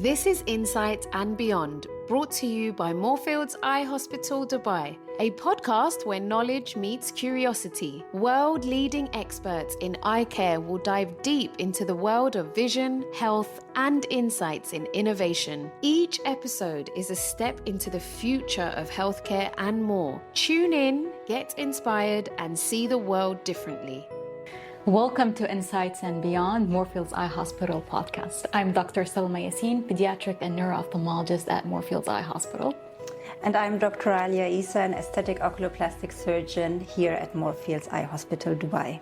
This is Insight and Beyond, brought to you by Moorfields Eye Hospital Dubai, a podcast where knowledge meets curiosity. World-leading experts in eye care will dive deep into the world of vision, health, and insights in innovation. Each episode is a step into the future of healthcare and more. Tune in, get inspired, and see the world differently. Welcome to Insights and Beyond, Moorfields Eye Hospital podcast. I'm Dr. Salma Yassine, Paediatric and Neuro-ophthalmologist at Moorfields Eye Hospital. And I'm Dr. Alia, Issa, an aesthetic oculoplastic surgeon here at Moorfields Eye Hospital Dubai.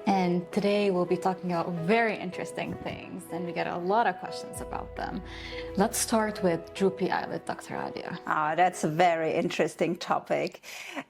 And today we'll be talking about very interesting things, and we get a lot of questions about them. Let's start with droopy eyelid, Dr. Alia. That's a very interesting topic.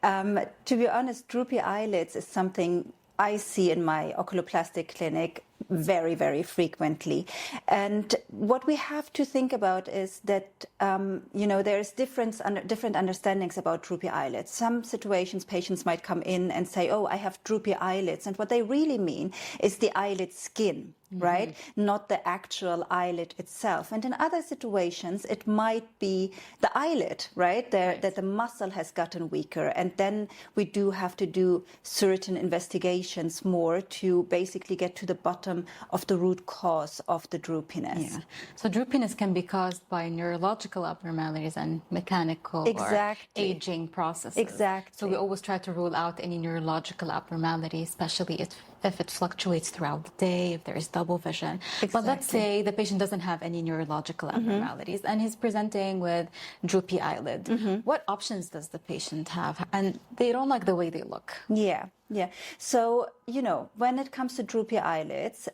To be honest, droopy eyelids is something I see in my oculoplastic clinic very, very frequently. And what we have to think about is that, there's different understandings about droopy eyelids. Some situations, patients might come in and say, oh, I have droopy eyelids. And what they really mean is the eyelid skin, right? Not the actual eyelid itself. And in other situations, it might be the eyelid, right? That the muscle has gotten weaker. And then we do have to do certain investigations more to basically get to the bottom of the root cause of the droopiness. Yeah. So droopiness can be caused by neurological abnormalities and mechanical or aging processes. Exactly. So we always try to rule out any neurological abnormality, especially if it fluctuates throughout the day, if there is double vision. Exactly. But let's say the patient doesn't have any neurological abnormalities and he's presenting with droopy eyelid. What options does the patient have? And they don't like the way they look. Yeah. So, when it comes to droopy eyelids,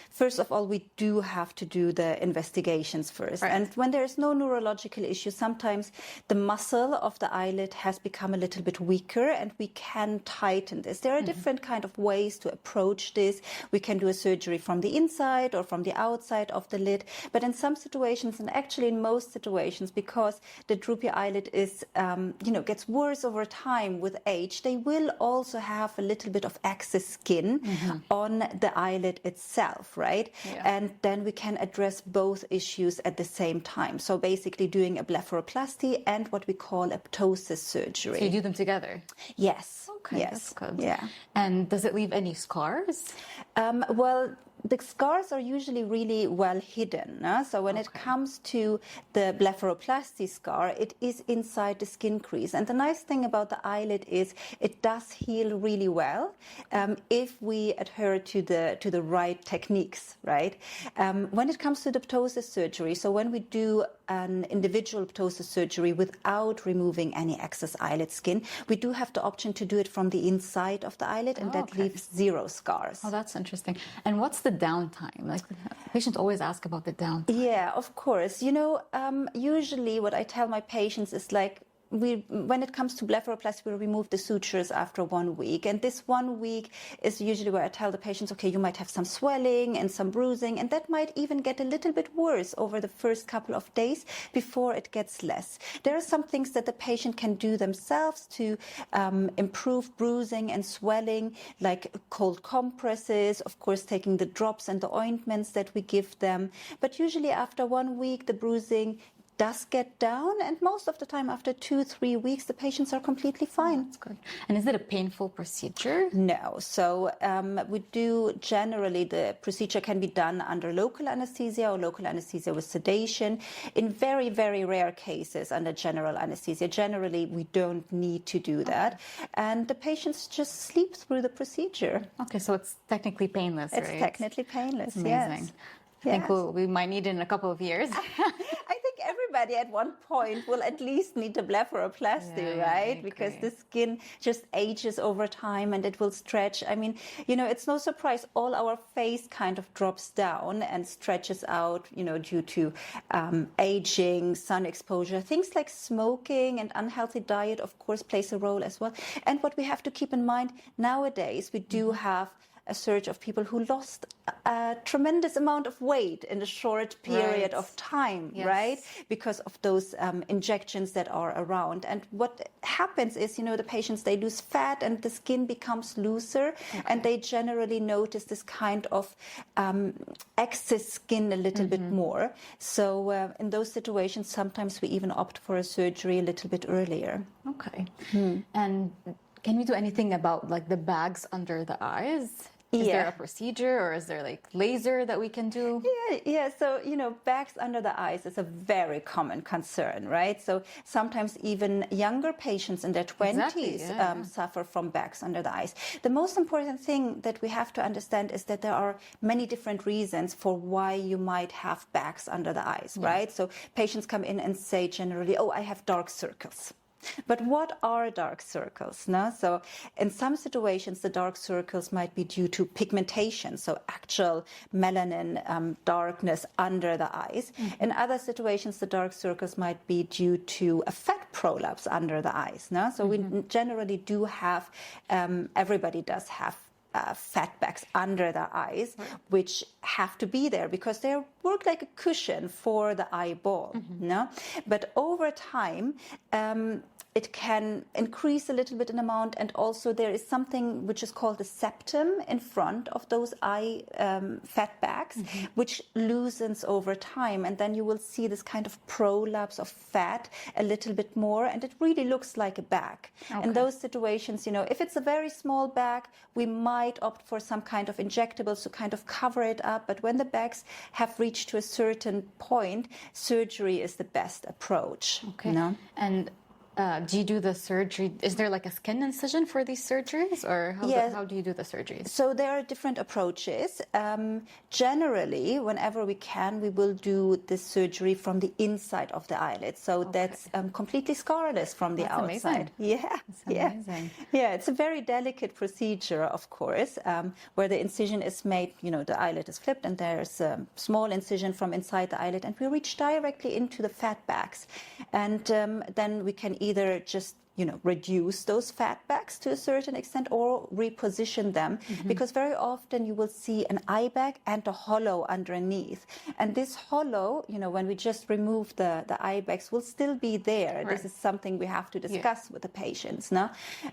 first of all, we do have to do the investigations first. Right. And when there is no neurological issue, sometimes the muscle of the eyelid has become a little bit weaker and we can tighten this. There are different kind of ways to approach this. We can do a surgery from the inside or from the outside of the lid. But in some situations, and actually in most situations, because the droopy eyelid is, gets worse over time with age, they will also have a little bit of excess skin on the eyelid itself, right? Yeah. And then we can address both issues at the same time. So basically doing a blepharoplasty and what we call a ptosis surgery. So you do them together? Yes. Okay, yes. That's good. Yeah. And does it leave any scars? Well, the scars are usually really well hidden. So when it comes to the blepharoplasty scar, it is inside the skin crease. And the nice thing about the eyelid is it does heal really well if we adhere to the right techniques, right? When it comes to the ptosis surgery, so when we do an individual ptosis surgery without removing any excess eyelid skin, we do have the option to do it from the inside of the eyelid, and that leaves 0 scars. Oh, that's interesting. And what's the downtime? Like, patients always ask about the downtime. Yeah, of course. Usually what I tell my patients is like, when it comes to blepharoplasty, we remove the sutures after 1 week. And this 1 week is usually where I tell the patients, okay, you might have some swelling and some bruising, and that might even get a little bit worse over the first couple of days before it gets less. There are some things that the patient can do themselves to improve bruising and swelling, like cold compresses, of course, taking the drops and the ointments that we give them. But usually after 1 week, the bruising does get down, and most of the time after 2-3 weeks the patients are completely fine. That's good. And is it a painful procedure? No. So we do generally, the procedure can be done under local anesthesia or local anesthesia with sedation. In very, very rare cases under general anesthesia. Generally we don't need to do that. And the patients just sleep through the procedure. Okay, so it's technically painless, right? It's technically painless. Amazing. Yes. I think we might need it in a couple of years. I think everybody at one point will at least need a blepharoplasty, right? Because the skin just ages over time and it will stretch. I mean, it's no surprise all our face kind of drops down and stretches out, due to aging, sun exposure. Things like smoking and unhealthy diet, of course, plays a role as well. And what we have to keep in mind nowadays, we do have a surge of people who lost a tremendous amount of weight in a short period of time, right? Because of those injections that are around. And what happens is, the patients, they lose fat and the skin becomes looser, and they generally notice this kind of excess skin a little bit more. So in those situations, sometimes we even opt for a surgery a little bit earlier. Okay. And can we do anything about like the bags under the eyes? Is there a procedure, or is there like laser that we can do? Yeah. So, bags under the eyes is a very common concern, right? So sometimes even younger patients in their 20s suffer from bags under the eyes. The most important thing that we have to understand is that there are many different reasons for why you might have bags under the eyes, right? So patients come in and say generally, oh, I have dark circles. But what are dark circles? No? So in some situations, the dark circles might be due to pigmentation, so actual melanin darkness under the eyes. In other situations, the dark circles might be due to a fat prolapse under the eyes. No? So we generally do have, everybody does have fat bags under the eyes, which have to be there because they work like a cushion for the eyeball. No? But over time, it can increase a little bit in amount, and also there is something which is called the septum in front of those eye fat bags, which loosens over time, and then you will see this kind of prolapse of fat a little bit more, and it really looks like a bag. In those situations, if it's a very small bag, we might opt for some kind of injectables to kind of cover it up, but when the bags have reached to a certain point, surgery is the best approach. And do you do the surgery? Is there like a skin incision for these surgeries, or how do you do the surgeries? So there are different approaches. Generally, whenever we can, we will do the surgery from the inside of the eyelid. So that's completely scarless from the outside. Amazing. Amazing. Yeah, it's a very delicate procedure, of course, where the incision is made, the eyelid is flipped and there's a small incision from inside the eyelid, and we reach directly into the fat bags. And then we can either just reduce those fat bags to a certain extent or reposition them, because very often you will see an eye bag and a hollow underneath. And this hollow, when we just remove the eye bags, will still be there. Right. This is something we have to discuss with the patients. No?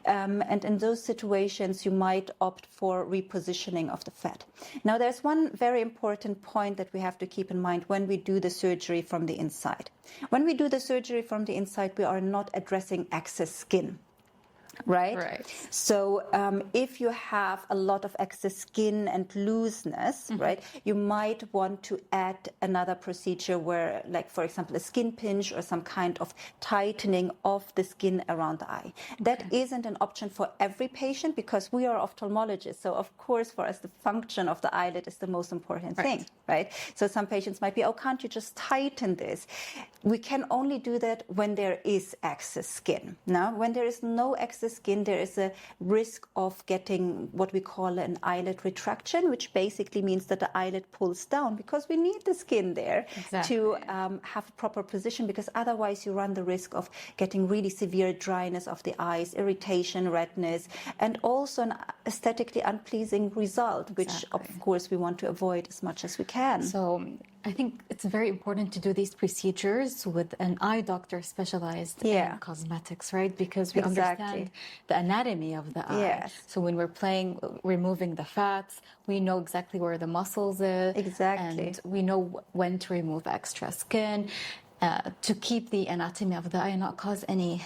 And in those situations, you might opt for repositioning of the fat. Now, there's one very important point that we have to keep in mind when we do the surgery from the inside. When we do the surgery from the inside, we are not addressing excess skin. Right. So if you have a lot of excess skin and looseness, right, you might want to add another procedure where, like, for example, a skin pinch or some kind of tightening of the skin around the eye. That isn't an option for every patient because we are ophthalmologists. So, of course, for us, the function of the eyelid is the most important thing, right? So some patients might be, oh, can't you just tighten this? We can only do that when there is excess skin. Now, when there is no excess skin, there is a risk of getting what we call an eyelid retraction, which basically means that the eyelid pulls down because we need the skin there to have a proper position, because otherwise you run the risk of getting really severe dryness of the eyes, irritation, redness, and also an aesthetically unpleasing result, which of course we want to avoid as much as we can. So I think it's very important to do these procedures with an eye doctor specialized in cosmetics, right? Because we understand the anatomy of the eye. Yes. So when we're removing the fats, we know exactly where the muscles is. Exactly. And we know when to remove extra skin. To keep the anatomy of the eye and not cause any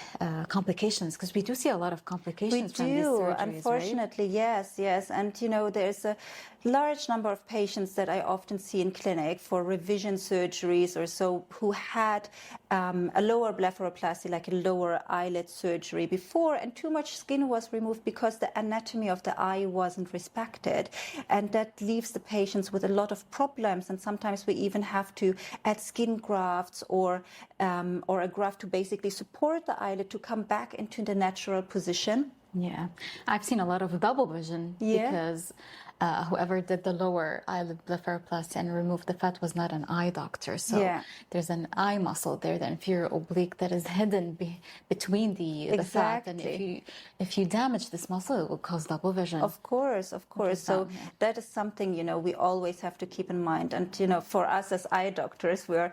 complications, because we do see a lot of complications from these surgeries, unfortunately, right? Yes. And, there's a large number of patients that I often see in clinic for revision surgeries or so who had a lower blepharoplasty, like a lower eyelid surgery before, and too much skin was removed because the anatomy of the eye wasn't respected. And that leaves the patients with a lot of problems. And sometimes we even have to add skin grafts or a graft to basically support the eyelid to come back into the natural position. Yeah, I've seen a lot of double vision because whoever did the lower eyelid blepharoplasty and removed the fat was not an eye doctor. So there's an eye muscle there, the inferior oblique, that is hidden between the fat. And if you damage this muscle, it will cause double vision. Of course, of course. So that is something, you know, we always have to keep in mind. And, you know, for us as eye doctors, we're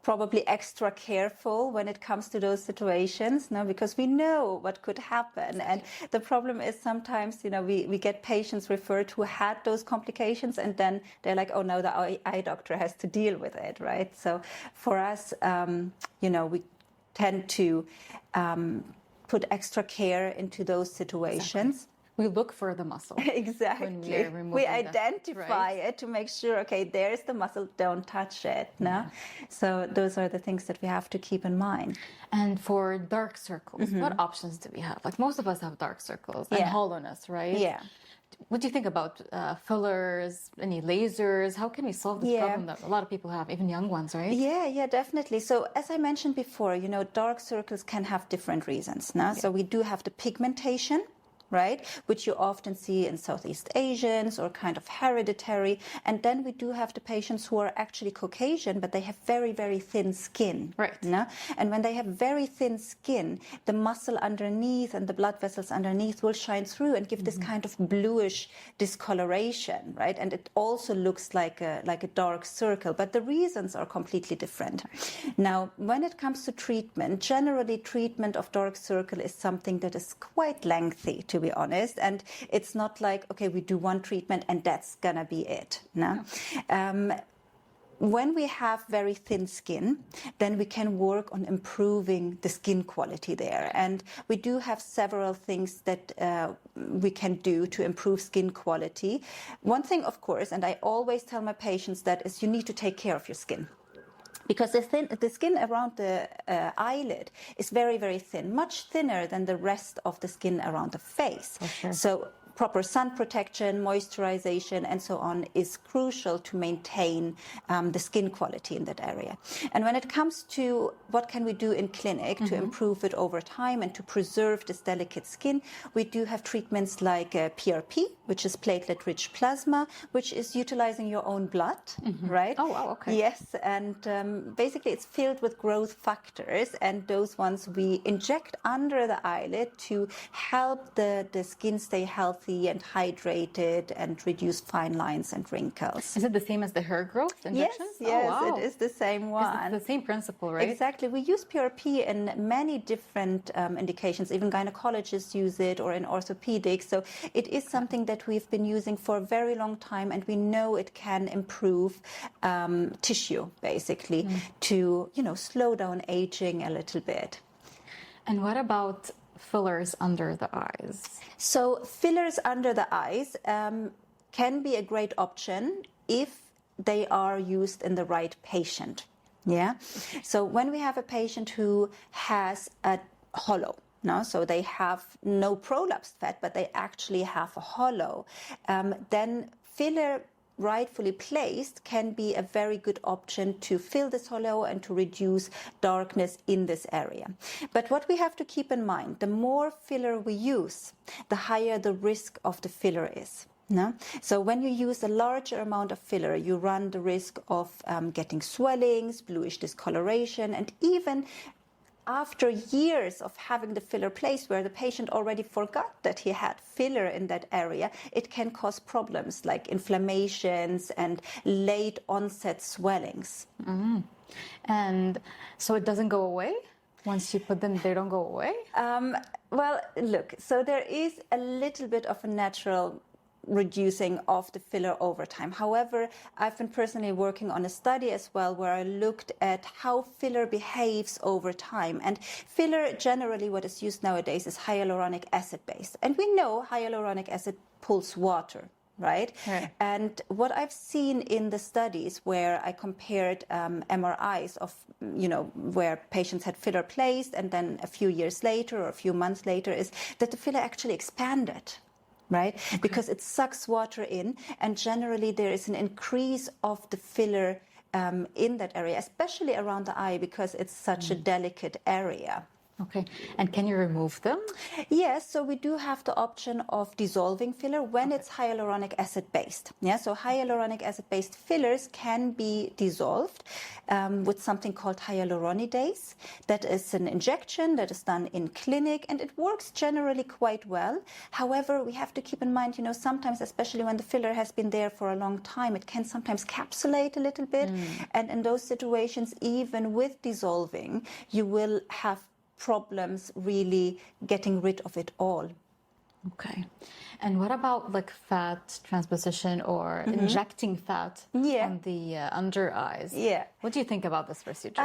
probably extra careful when it comes to those situations, no, because we know what could happen. And the problem is sometimes, you know, we get patients referred who had those complications, and then they're like, oh no, the eye doctor has to deal with it, right? So for us, you know, we tend to put extra care into those situations. We look for the muscle. Exactly. We identify it to make sure, okay, there's the muscle, don't touch it. No? So those are the things that we have to keep in mind. And for dark circles, what options do we have? Like most of us have dark circles and hollowness, right? Yeah. What do you think about fillers, any lasers? How can we solve this problem that a lot of people have, even young ones, right? Yeah, definitely. So as I mentioned before, you know, dark circles can have different reasons. No? So we do have the pigmentation, right, which you often see in Southeast Asians or kind of hereditary. And then we do have the patients who are actually Caucasian, but they have very, very thin skin. Right. No? And when they have very thin skin, the muscle underneath and the blood vessels underneath will shine through and give this kind of bluish discoloration, right? And it also looks like a dark circle, but the reasons are completely different. Now, when it comes to treatment, generally treatment of dark circle is something that is quite lengthy, to be honest, and it's not like, okay, we do one treatment and that's gonna be it. No? When we have very thin skin, then we can work on improving the skin quality there. And we do have several things that we can do to improve skin quality. One thing, of course, and I always tell my patients that, is you need to take care of your skin. Because the skin around the eyelid is very, very thin, much thinner than the rest of the skin around the face. So proper sun protection, moisturization, and so on is crucial to maintain the skin quality in that area. And when it comes to what can we do in clinic to improve it over time and to preserve this delicate skin, we do have treatments like PRP, which is platelet-rich plasma, which is utilizing your own blood, right? Oh, wow, okay. Yes, and basically it's filled with growth factors, and those ones we inject under the eyelid to help the skin stay healthy and hydrated and reduce fine lines and wrinkles. Is it the same as the hair growth injections? Yes, oh, wow. It is the same one. It's the same principle, right? Exactly. We use PRP in many different indications. Even gynecologists use it, or in orthopedics. So it is something that we've been using for a very long time, and we know it can improve tissue, basically, to, you know, slow down aging a little bit. And what about fillers under the eyes? So fillers under the eyes can be a great option if they are used in the right patient. Yeah. So when we have a patient who has a hollow, no, so they have no prolapsed fat, but they actually have a hollow, then filler rightfully placed can be a very good option to fill this hollow and to reduce darkness in this area. But what we have to keep in mind, the more filler we use, the higher the risk of the filler is. No? So when you use a larger amount of filler, you run the risk of getting swellings, bluish discoloration, and even after years of having the filler placed, where the patient already forgot that he had filler in that area, it can cause problems like inflammations and late onset swellings. And so it doesn't go away? Once you put them, they don't go away? Well, look, so there is a little bit of a natural reducing of the filler over time. However, I've been personally working on a study as well where I looked at how filler behaves over time. And filler, generally what is used nowadays, is hyaluronic acid based. And we know hyaluronic acid pulls water, right? And what I've seen in the studies where I compared MRIs of, you know, where patients had filler placed and then a few years later or a few months later, is that the filler actually expanded. Right? Because it sucks water in, and generally there is an increase of the filler in that area, especially around the eye, because it's such a delicate area. Okay. And can you remove them? Yes, so we do have the option of dissolving filler when it's hyaluronic acid based. Yeah, so hyaluronic acid based fillers can be dissolved with something called hyaluronidase. That is an injection that is done in clinic, and it works generally quite well. However, we have to keep in mind, sometimes, especially when the filler has been there for a long time, it can sometimes capsulate a little bit. And in those situations, even with dissolving, you will have problems really getting rid of it all. Okay. And what about like fat transposition or injecting fat on the under eyes? Yeah. What do you think about this procedure?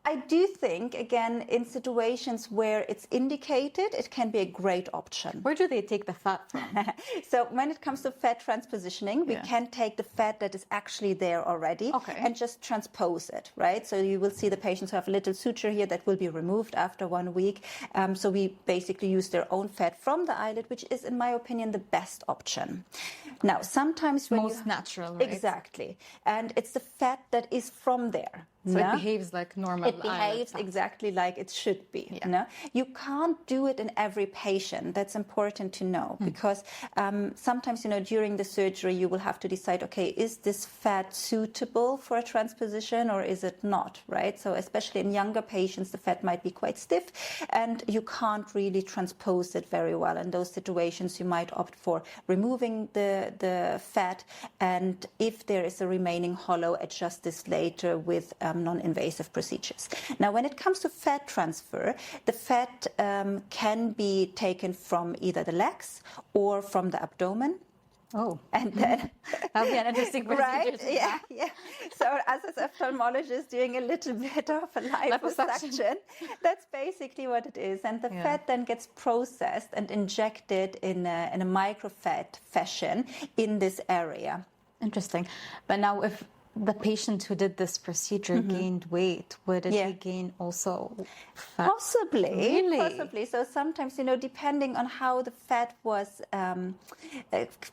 I do think, again, in situations where it's indicated, it can be a great option. Where do they take the fat from? So when it comes to fat transpositioning, we can take the fat that is actually there already and just transpose it, right? So you will see the patients who have a little suture here that will be removed after 1 week. So we basically use their own fat from the eyelid, which is, in my opinion, the best option. Now, sometimes when most natural, right? Exactly. And it's the fat that is from there. So it behaves like normal. It behaves exactly like it should be. You can't do it in every patient. That's important to know because sometimes, during the surgery, you will have to decide, okay, is this fat suitable for a transposition or is it not, right? So especially in younger patients, the fat might be quite stiff and you can't really transpose it very well. In those situations, you might opt for removing the fat, and if there is a remaining hollow, adjust this later with non-invasive procedures. Now, when it comes to fat transfer, the fat can be taken from either the legs or from the abdomen. Oh, and then that'll be an interesting procedure. Right? Yeah. So, as an ophthalmologist, doing a little bit of a liposuction, that's basically what it is. And the fat then gets processed and injected in a microfat fashion in this area. Interesting. But now, if the patient who did this procedure gained weight, would it gain also fat? Possibly. Really? Possibly. So sometimes, depending on how the fat was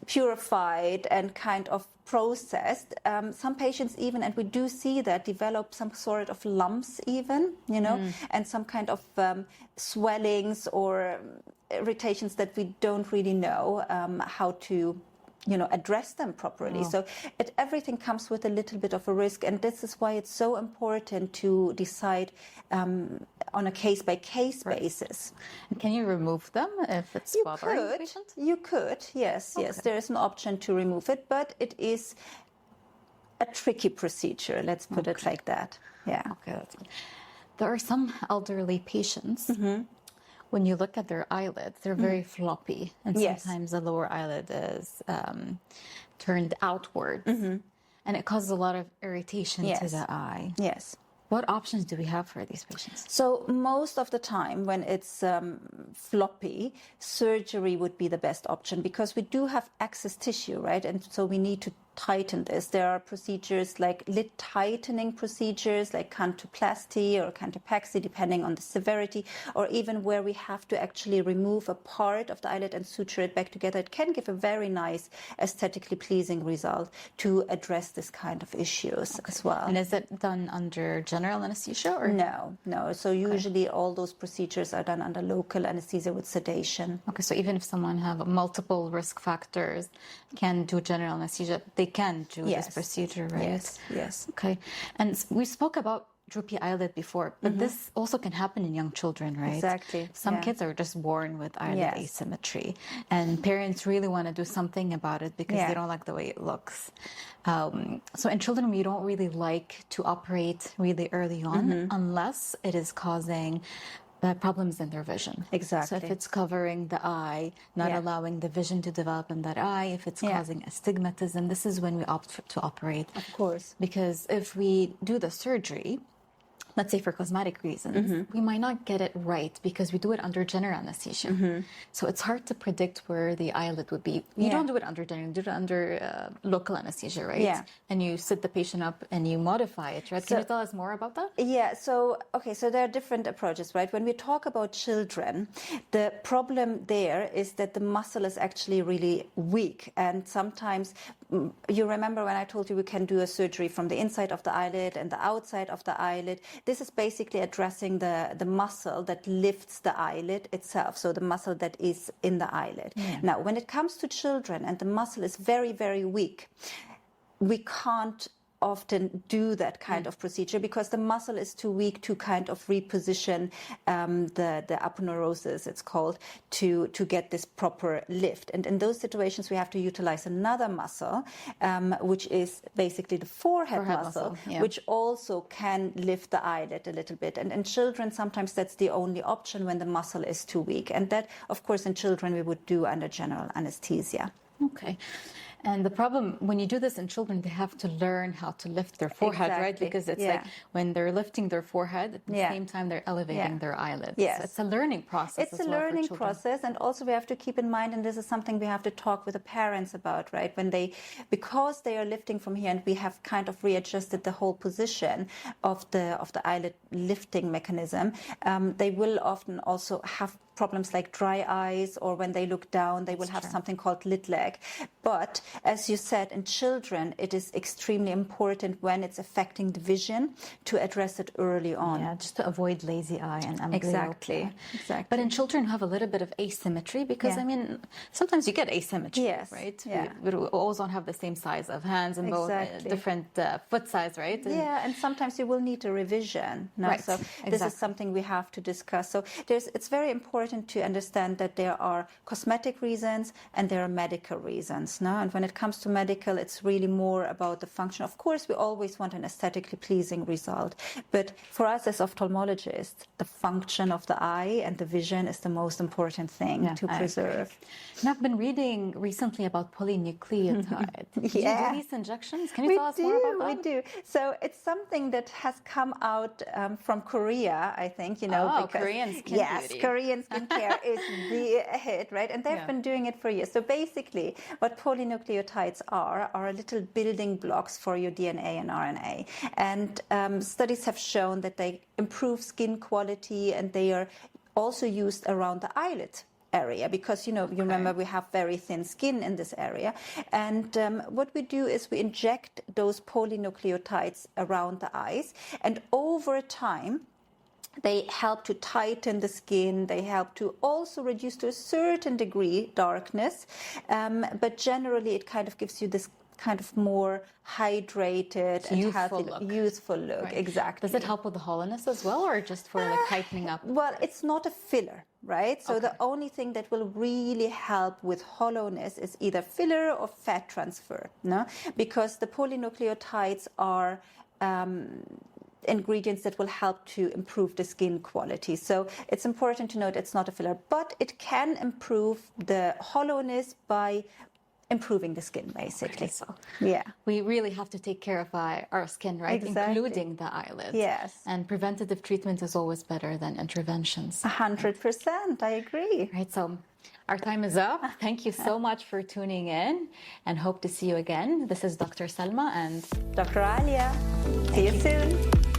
purified and kind of processed, some patients even, and we do see that, develop some sort of lumps even, and some kind of swellings or irritations that we don't really know how to address them properly. So everything comes with a little bit of a risk, and this is why it's so important to decide on a case-by-case basis. And can you remove them if it's bothering the patient? You could, yes. There is an option to remove it, but it is a tricky procedure, let's put it like that. Yeah. Okay. There are some elderly patients when you look at their eyelids, they're very floppy. And sometimes the lower eyelid is turned outward. And it causes a lot of irritation to the eye. Yes. What options do we have for these patients? So most of the time when it's floppy, surgery would be the best option because we do have excess tissue, right? And so we need to tighten this. There are procedures like lid tightening procedures like cantoplasty or cantopaxy, depending on the severity, or even where we have to actually remove a part of the eyelid and suture it back together. It can give a very nice, aesthetically pleasing result to address this kind of issues as well. And is it done under general anesthesia? Or? No. So usually all those procedures are done under local anesthesia with sedation. Okay, so even if someone have multiple risk factors, can do general anesthesia, they can do this procedure, right? Yes. Okay. And we spoke about droopy eyelid before, but this also can happen in young children, right? Exactly. Some kids are just born with eyelid asymmetry, and parents really want to do something about it because they don't like the way it looks. So in children, we don't really like to operate really early on unless it is causing problems in their vision. Exactly. So if it's covering the eye, not allowing the vision to develop in that eye, if it's causing astigmatism, this is when we opt to operate. Of course. Because if we do the surgery, let's say for cosmetic reasons, we might not get it right because we do it under general anesthesia. So it's hard to predict where the eyelid would be. You don't do it under general, you do it under local anesthesia, right? Yeah. And you sit the patient up and you modify it, right? Can you tell us more about that? Yeah, so there are different approaches, right? When we talk about children, the problem there is that the muscle is actually really weak, and sometimes you remember when I told you we can do a surgery from the inside of the eyelid and the outside of the eyelid? This is basically addressing the muscle that lifts the eyelid itself, so the muscle that is in the eyelid. Now, when it comes to children and the muscle is very, very weak, we can't often do that kind of procedure because the muscle is too weak to kind of reposition the aponeurosis, it's called, to get this proper lift. And in those situations, we have to utilize another muscle, which is basically the forehead muscle, which also can lift the eyelid a little bit. And in children, sometimes that's the only option when the muscle is too weak. And that, of course, in children, we would do under general anesthesia. Okay. And the problem, when you do this in children, they have to learn how to lift their forehead, right? Because it's like when they're lifting their forehead, at the same time, they're elevating their eyelids. Yes. So it's a learning process. It's a learning process. And also we have to keep in mind, and this is something we have to talk with the parents about, right? Because they are lifting from here and we have kind of readjusted the whole position of the eyelid lifting mechanism, they will often also have problems like dry eyes, or when they look down, they will have something called lid lag. But as you said, in children, it is extremely important when it's affecting the vision to address it early on. Yeah, just to avoid lazy eye and amblyopia. Exactly. But in children who have a little bit of asymmetry, because I mean, sometimes you get asymmetry, right? Yeah. We always don't have the same size of hands and both different foot size, right? And sometimes you will need a revision. No? Right. So this is something we have to discuss. So it's very important to understand that there are cosmetic reasons and there are medical reasons. No? And when it comes to medical, it's really more about the function. Of course, we always want an aesthetically pleasing result. But for us as ophthalmologists, the function of the eye and the vision is the most important thing to preserve. And I've been reading recently about polynucleotide. Do you do these injections? Can you tell us more about that? We do. So it's something that has come out from Korea, I think, because Korean skin beauty. Korean skincare is the hit, right? And they've been doing it for years. So basically, what polynucleotides are little building blocks for your DNA and RNA. And studies have shown that they improve skin quality, and they are also used around the eyelid area because, you remember we have very thin skin in this area. And what we do is we inject those polynucleotides around the eyes, and over time, they help to tighten the skin. They help to also reduce to a certain degree darkness. But generally, it kind of gives you this kind of more hydrated and youthful look. Right. Exactly. Does it help with the hollowness as well, or just for like tightening up? Well, it's not a filler, right? So the only thing that will really help with hollowness is either filler or fat transfer, no? Because the polynucleotides are ingredients that will help to improve the skin quality. So it's important to note it's not a filler, but it can improve the hollowness by improving the skin, basically. So we really have to take care of our skin, right? Exactly. Including the eyelids. Yes. And preventative treatment is always better than interventions. 100%, I agree. Right, so our time is up. Thank you so much for tuning in, and hope to see you again. This is Dr. Salma and Dr. Alia. See you soon.